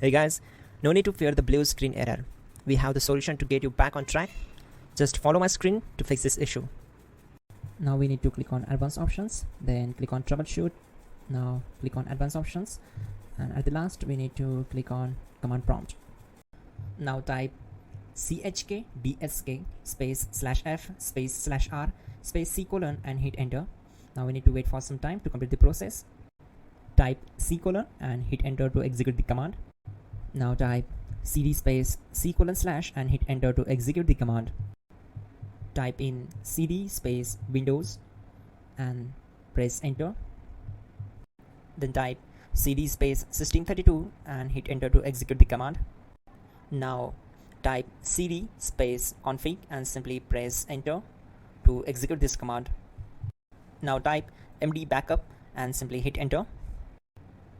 Hey guys, no need to fear the blue screen error. We have the solution to get you back on track. Just follow my screen to fix this issue. Now we need to click on advanced options, then click on troubleshoot. Now click on advanced options, and at the last we need to click on command prompt. Now type chkdsk space /f space /r space c colon and hit enter. Now we need to wait for some time to complete the process. Type c colon and hit enter to execute the command. Now type cd space c colon / and hit enter to execute the command. Type in cd space Windows and press enter. Then type cd space System32 and hit enter to execute the command. Now type cd space config and simply press enter to execute this command. Now type md backup and simply hit enter.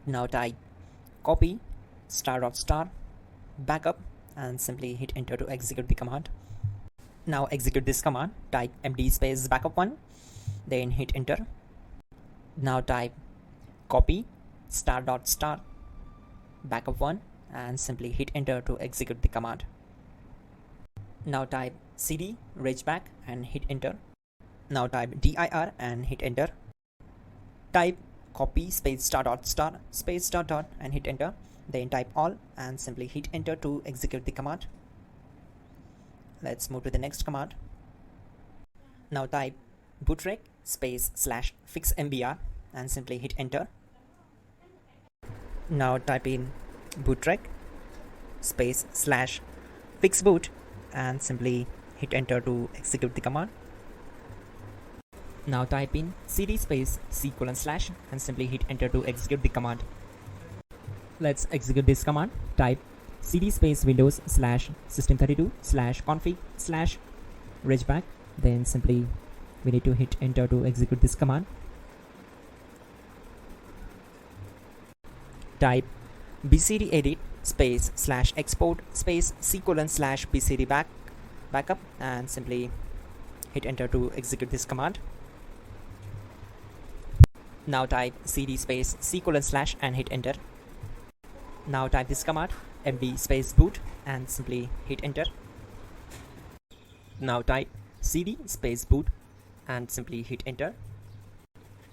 Now type copy *.* backup and simply hit enter to execute the command. Now execute this command. Type md space backup1, then hit enter. Now type copy *.* backup1 and simply hit enter to execute the command. Now type cd regback and hit enter. Now type dir and hit enter. Type copy space *.* space .. and hit enter. Then type all and simply hit enter to execute the command. Let's move to the next command. Now type bootrec space /fixmbr and simply hit enter. Now type in bootrec space /fixboot and simply hit enter to execute the command. Now type in cd space c colon / and simply hit enter to execute the command. Let's execute this command. Type cd space Windows / System32 / config / regback. Then simply we need to hit enter to execute this command. Type bcd edit space /export space c colon / bcd backup and simply hit enter to execute this command. Now type cd space c colon / and hit enter. Now type this command md space boot and simply hit enter. Now type cd space boot and simply hit enter.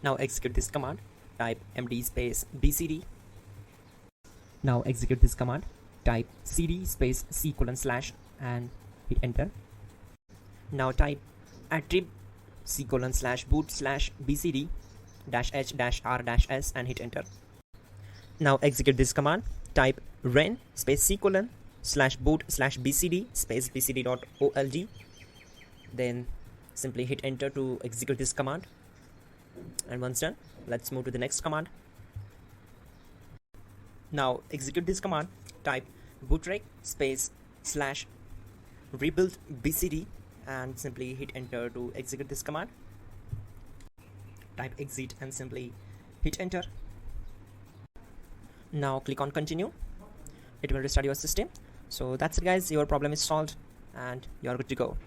Now execute this command. Type md space bcd. Now execute this command. Type cd space c colon / and hit enter. Now type attrib c colon / boot / bcd -h -r -s and hit enter. Now execute this command. Type ren space c colon / boot / bcd space bcd.old. Then simply hit enter to execute this command. And once done, let's move to the next command. Now execute this command. Type bootrec space / rebuild bcd and simply hit enter to execute this command. Type exit and simply hit enter. Now click on continue. It will restart your system. So that's it guys, your problem is solved and you're good to go.